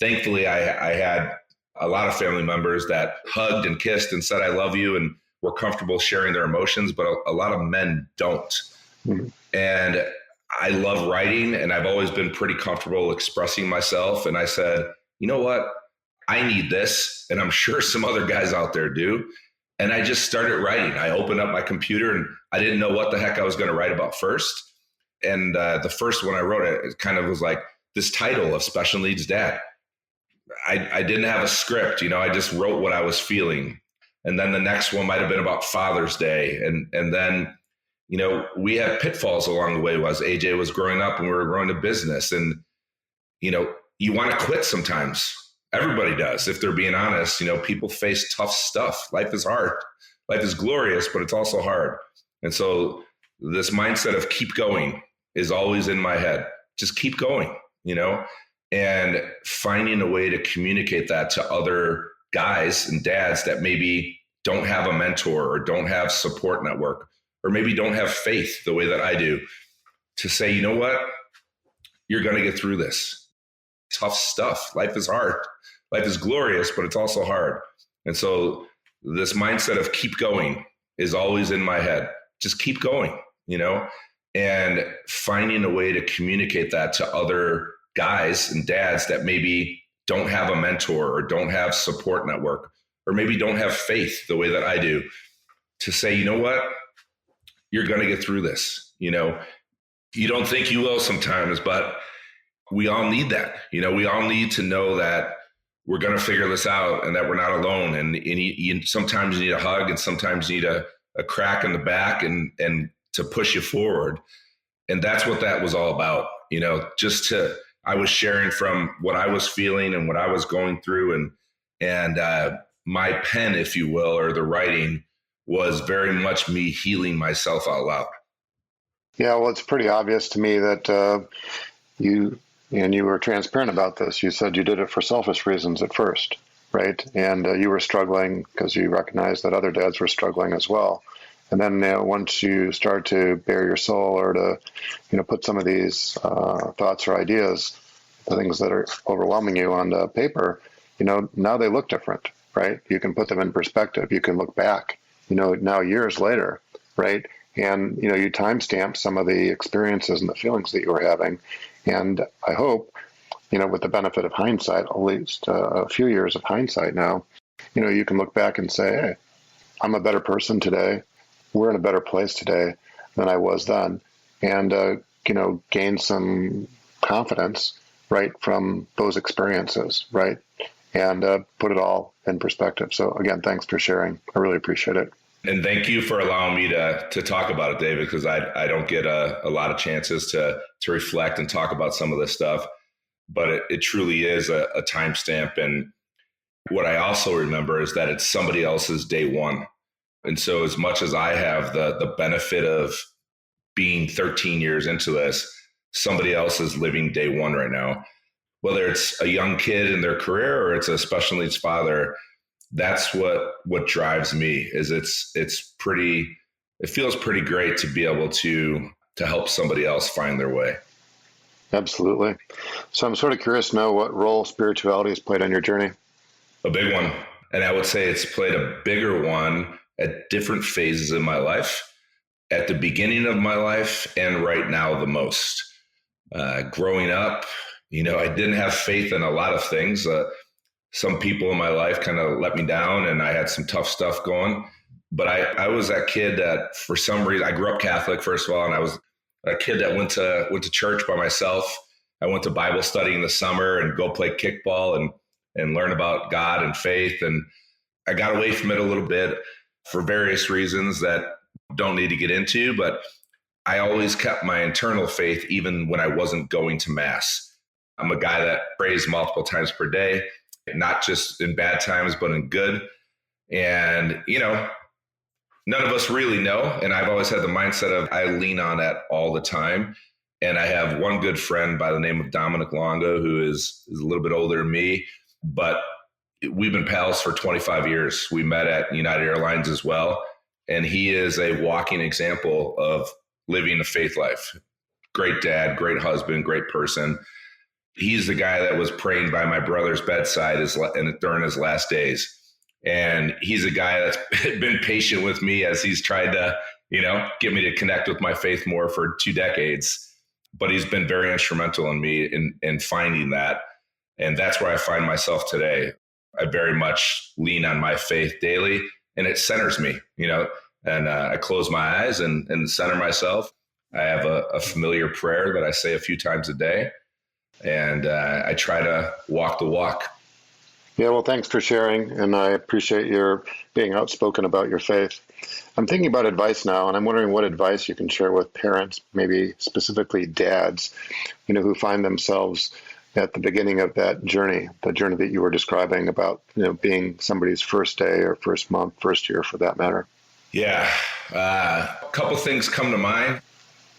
[SPEAKER 2] Thankfully, I had a lot of family members that hugged and kissed and said, I love you, and were comfortable sharing their emotions, but a lot of men don't. Mm-hmm. And I love writing, and I've always been pretty comfortable expressing myself. And I said, you know what? I need this, and I'm sure some other guys out there do. And I just started writing. I opened up my computer, and I didn't know what the heck I was going to write about first. And the first one I wrote, it kind of was like this title of Special Needs Dad. I didn't have a script, I just wrote what I was feeling. And then the next one might have been about Father's Day. And then, we had pitfalls along the way as AJ was growing up and we were growing a business. And, you want to quit sometimes. Everybody does. If they're being honest, people face tough stuff. Life is hard. Life is glorious, but it's also hard. And so this mindset of keep going is always in my head. Just keep going, and finding a way to communicate that to other guys and dads that maybe don't have a mentor or don't have support network or maybe don't have faith the way that I do, to say, you know what, you're going to get through this. Tough stuff. Life is hard. Life is glorious, but it's also hard. And so this mindset of keep going is always in my head. Just keep going, and finding a way to communicate that to other guys and dads that maybe don't have a mentor or don't have support network or maybe don't have faith the way that I do, to say, you know what, you're going to get through this. You don't think you will sometimes, but we all need that. We all need to know that we're going to figure this out and that we're not alone. And sometimes you need a hug, and sometimes you need a crack in the back and to push you forward. And that's what that was all about. I was sharing from what I was feeling and what I was going through, and my pen, if you will, or the writing was very much me healing myself out loud.
[SPEAKER 4] Yeah, well, it's pretty obvious to me that you were transparent about this. You said you did it for selfish reasons at first, right? And you were struggling because you recognized that other dads were struggling as well. And then once you start to bare your soul or to, put some of these thoughts or ideas, the things that are overwhelming you on the paper, now they look different, right? You can put them in perspective. You can look back, now years later, right? And, you timestamp some of the experiences and the feelings that you were having. And I hope, with the benefit of hindsight, at least a few years of hindsight now, you can look back and say, hey, I'm a better person today. We're in a better place today than I was then. And, gain some confidence, right, from those experiences, right? And put it all in perspective. So again, thanks for sharing. I really appreciate it.
[SPEAKER 2] And thank you for allowing me to talk about it, David, because I don't get a lot of chances to reflect and talk about some of this stuff. But it truly is a timestamp. And what I also remember is that it's somebody else's day one. And so as much as I have the benefit of being 13 years into this, somebody else is living day one right now. Whether it's a young kid in their career or it's a special needs father, that's what drives me. Is it feels pretty great to be able to help somebody else find their way.
[SPEAKER 4] Absolutely. So I'm sort of curious to know what role spirituality has played on your journey.
[SPEAKER 2] A big one. And I would say it's played a bigger one at different phases in my life, at the beginning of my life and right now the most. Growing up, I didn't have faith in a lot of things. Some people in my life kind of let me down, and I had some tough stuff going. But I was that kid that, for some reason, I grew up Catholic, first of all, and I was a kid that went to church by myself. I went to Bible study in the summer and go play kickball and learn about God and faith. And I got away from it a little bit for various reasons that don't need to get into, but I always kept my internal faith even when I wasn't going to mass. I'm a guy that prays multiple times per day, not just in bad times, but in good. And, none of us really know. And I've always had the mindset of I lean on that all the time. And I have one good friend by the name of Dominic Longo, who is a little bit older than me, but we've been pals for 25 years. We met at United Airlines as well. And he is a walking example of living a faith life. Great dad, great husband, great person. He's the guy that was praying by my brother's bedside during his last days. And he's a guy that's been patient with me as he's tried to, get me to connect with my faith more for 2 decades. But he's been very instrumental in me in finding that. And that's where I find myself today. I very much lean on my faith daily, and it centers me, and I close my eyes and center myself. I have a familiar prayer that I say a few times a day, and I try to walk the walk.
[SPEAKER 4] Yeah, well, thanks for sharing, and I appreciate your being outspoken about your faith. I'm thinking about advice now, and I'm wondering what advice you can share with parents, maybe specifically dads, who find themselves at the beginning of that journey, the journey that you were describing about, being somebody's first day or first month, first year for that matter.
[SPEAKER 2] Yeah, a couple things come to mind.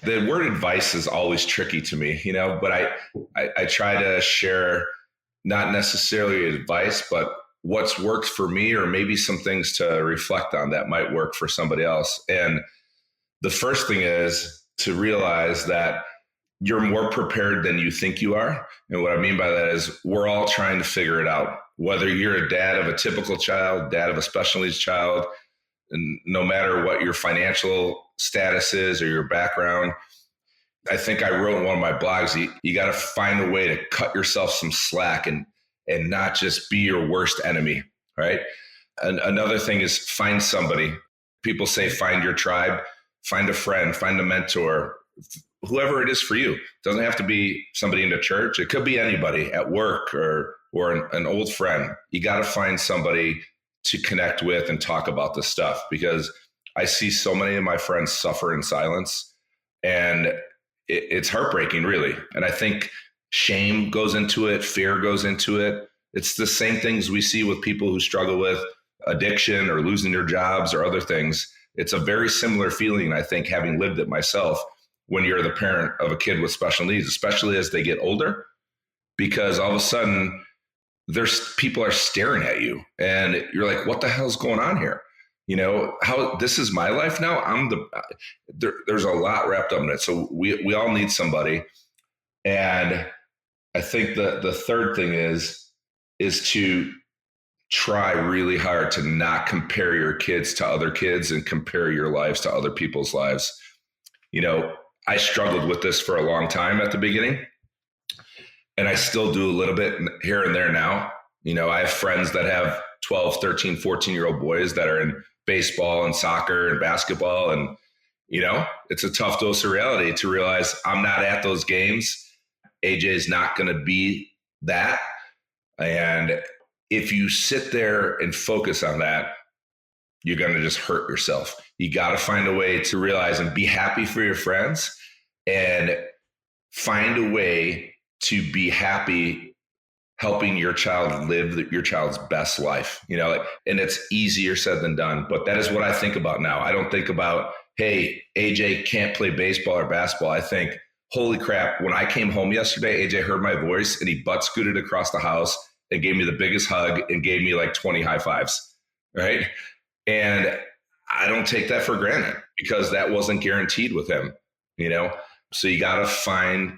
[SPEAKER 2] The word advice is always tricky to me, but I try to share not necessarily advice, but what's worked for me, or maybe some things to reflect on that might work for somebody else. And the first thing is to realize that you're more prepared than you think you are. And what I mean by that is we're all trying to figure it out. Whether you're a dad of a typical child, dad of a special needs child, and no matter what your financial status is or your background, I think I wrote in one of my blogs, you got to find a way to cut yourself some slack and not just be your worst enemy, right? And another thing is find somebody. People say find your tribe, find a friend, find a mentor, whoever it is for you. It doesn't have to be somebody in the church. It could be anybody at work or an old friend. You got to find somebody to connect with and talk about this stuff, because I see so many of my friends suffer in silence, and it's heartbreaking, really. And I think shame goes into it. Fear goes into it. It's the same things we see with people who struggle with addiction or losing their jobs or other things. It's a very similar feeling, I think, having lived it myself, when you're the parent of a kid with special needs, especially as they get older, because all of a sudden people are staring at you and you're like, what the hell's going on here? How this is my life now. There's a lot wrapped up in it. So we all need somebody. And I think the third thing is to try really hard to not compare your kids to other kids and compare your lives to other people's lives. I struggled with this for a long time at the beginning, and I still do a little bit here and there now. I have friends that have 12, 13, 14-year-old boys that are in baseball and soccer and basketball. And, it's a tough dose of reality to realize I'm not at those games. AJ's not going to be that. And if you sit there and focus on that, you're going to just hurt yourself. You got to find a way to realize and be happy for your friends, and find a way to be happy helping your child live your child's best life. And it's easier said than done, but that is what I think about now. I don't think about, hey, AJ can't play baseball or basketball. I think, holy crap, when I came home yesterday, AJ heard my voice and he butt scooted across the house and gave me the biggest hug and gave me like 20 high fives, right? And I don't take that for granted because that wasn't guaranteed with him, So you got to find,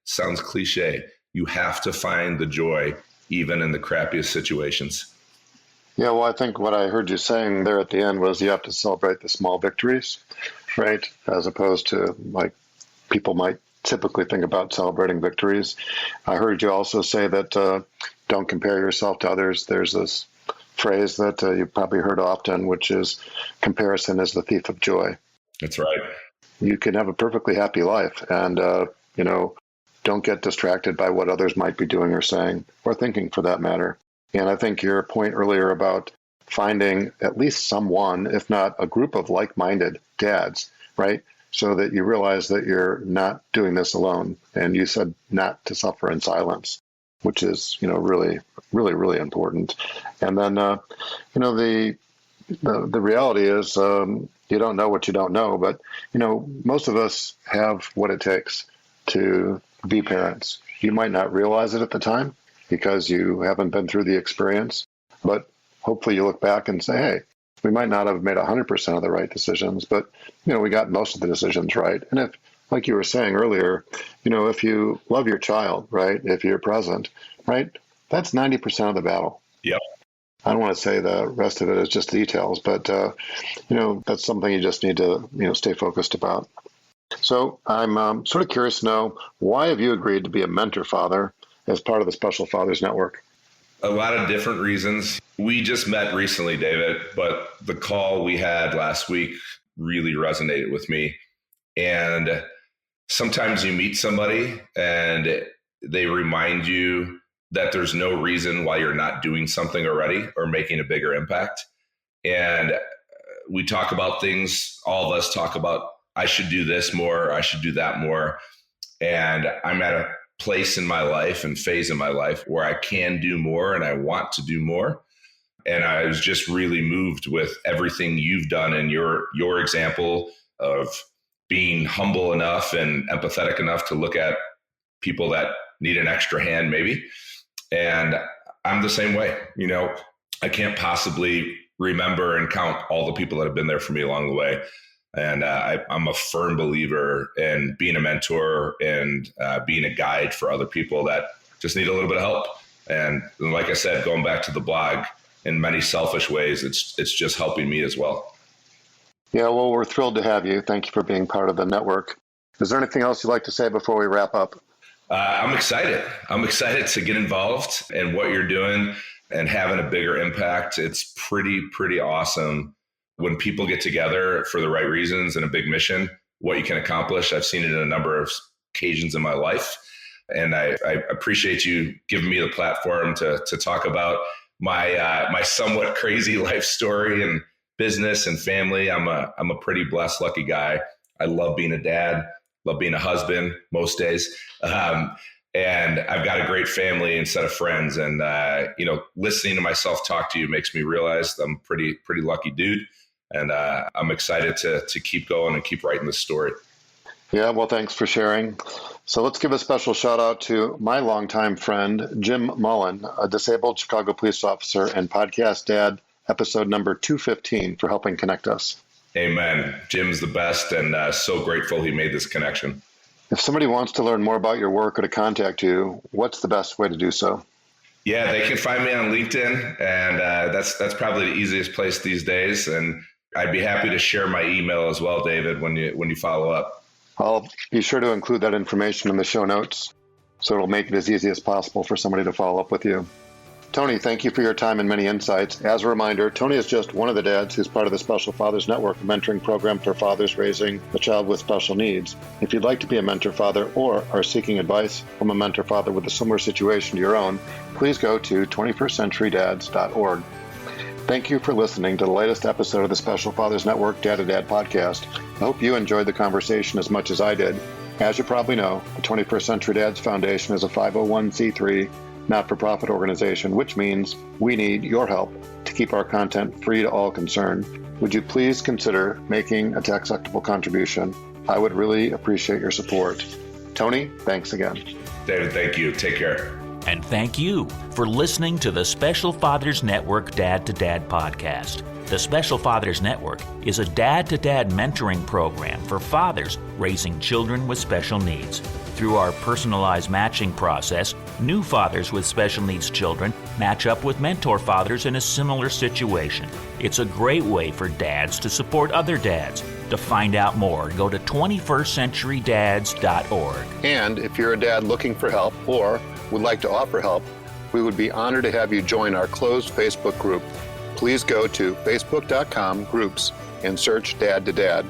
[SPEAKER 2] sounds cliche, you have to find the joy even in the crappiest situations.
[SPEAKER 4] Yeah, well, I think what I heard you saying there at the end was you have to celebrate the small victories, right? As opposed to like people might typically think about celebrating victories. I heard you also say that don't compare yourself to others. There's this phrase that you've probably heard often, which is comparison is the thief of joy.
[SPEAKER 2] That's right.
[SPEAKER 4] You can have a perfectly happy life and, don't get distracted by what others might be doing or saying or thinking for that matter. And I think your point earlier about finding at least someone, if not a group of like-minded dads, right? So that you realize that you're not doing this alone. And you said not to suffer in silence, which is, really, really, really important. And then, the reality is you don't know what you don't know, but, most of us have what it takes to be parents. You might not realize it at the time because you haven't been through the experience, but hopefully you look back and say, hey, we might not have made 100% of the right decisions, but, we got most of the decisions right. And if, like you were saying earlier, if you love your child, right, if you're present, right, that's 90% of the battle.
[SPEAKER 2] Yep.
[SPEAKER 4] I don't want to say the rest of it is just details, but, that's something you just need to, stay focused about. So I'm sort of curious to know, why have you agreed to be a mentor father as part of the Special Fathers Network?
[SPEAKER 2] A lot of different reasons. We just met recently, David, but the call we had last week really resonated with me. And sometimes you meet somebody and they remind you that there's no reason why you're not doing something already or making a bigger impact. And we talk about things, all of us talk about, I should do this more, I should do that more. And I'm at a place in my life and phase in my life where I can do more and I want to do more. And I was just really moved with everything you've done and your example of being humble enough and empathetic enough to look at people that need an extra hand maybe. And I'm the same way. I can't possibly remember and count all the people that have been there for me along the way. And I'm a firm believer in being a mentor and being a guide for other people that just need a little bit of help. And like I said, going back to the blog, in many selfish ways, it's just helping me as well.
[SPEAKER 4] Yeah, well, we're thrilled to have you. Thank you for being part of the network. Is there anything else you'd like to say before we wrap up?
[SPEAKER 2] I'm excited. I'm excited to get involved in what you're doing and having a bigger impact. It's pretty awesome when people get together for the right reasons and a big mission, what you can accomplish. I've seen it in a number of occasions in my life. And I appreciate you giving me the platform to talk about my somewhat crazy life story and business and family. I'm a pretty blessed, lucky guy. I love being a dad, love being a husband most days. And I've got a great family and set of friends. And, listening to myself talk to you makes me realize I'm a pretty lucky dude. And I'm excited to keep going and keep writing this story.
[SPEAKER 4] Yeah, well, thanks for sharing. So let's give a special shout out to my longtime friend, Jim Mullen, a disabled Chicago police officer and podcast dad, episode number 215, for helping connect us.
[SPEAKER 2] Amen. Jim's the best, and so grateful he made this connection.
[SPEAKER 4] If somebody wants to learn more about your work or to contact you, what's the best way to do so?
[SPEAKER 2] Yeah, they can find me on LinkedIn, and that's probably the easiest place these days. And I'd be happy to share my email as well, David, when you follow up.
[SPEAKER 4] I'll be sure to include that information in the show notes, so it'll make it as easy as possible for somebody to follow up with you. Tony, thank you for your time and many insights. As a reminder, Tony is just one of the dads who's part of the Special Fathers Network, a mentoring program for fathers raising a child with special needs. If you'd like to be a mentor father or are seeking advice from a mentor father with a similar situation to your own, please go to 21stCenturyDads.org. Thank you for listening to the latest episode of the Special Fathers Network Dad to Dad podcast. I hope you enjoyed the conversation as much as I did. As you probably know, the 21st Century Dads Foundation is a 501c3 not-for-profit organization, which means we need your help to keep our content free to all concerned. Would you please consider making a tax-deductible contribution? I would really appreciate your support. Tony, thanks again.
[SPEAKER 2] David, thank you. Take care.
[SPEAKER 1] And thank you for listening to the Special Fathers Network Dad to Dad podcast. The Special Fathers Network is a dad-to-dad mentoring program for fathers raising children with special needs. Through our personalized matching process, new fathers with special needs children match up with mentor fathers in a similar situation. It's a great way for dads to support other dads. To find out more, go to 21stcenturydads.org.
[SPEAKER 3] And if you're a dad looking for help or would like to offer help, we would be honored to have you join our closed Facebook group. Please go to facebook.com/groups and search Dad to Dad.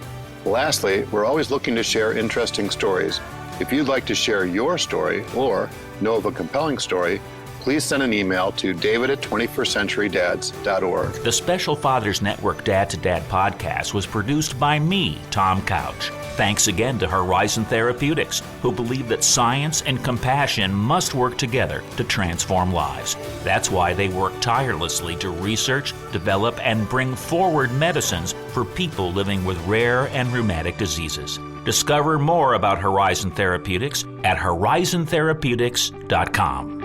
[SPEAKER 3] Lastly, we're always looking to share interesting stories. If you'd like to share your story or know of a compelling story, please send an email to david@21stcenturydads.org.
[SPEAKER 1] The Special Fathers Network Dad to Dad podcast was produced by me, Tom Couch. Thanks again to Horizon Therapeutics, who believe that science and compassion must work together to transform lives. That's why they work tirelessly to research, develop, and bring forward medicines for people living with rare and rheumatic diseases. Discover more about Horizon Therapeutics at horizontherapeutics.com.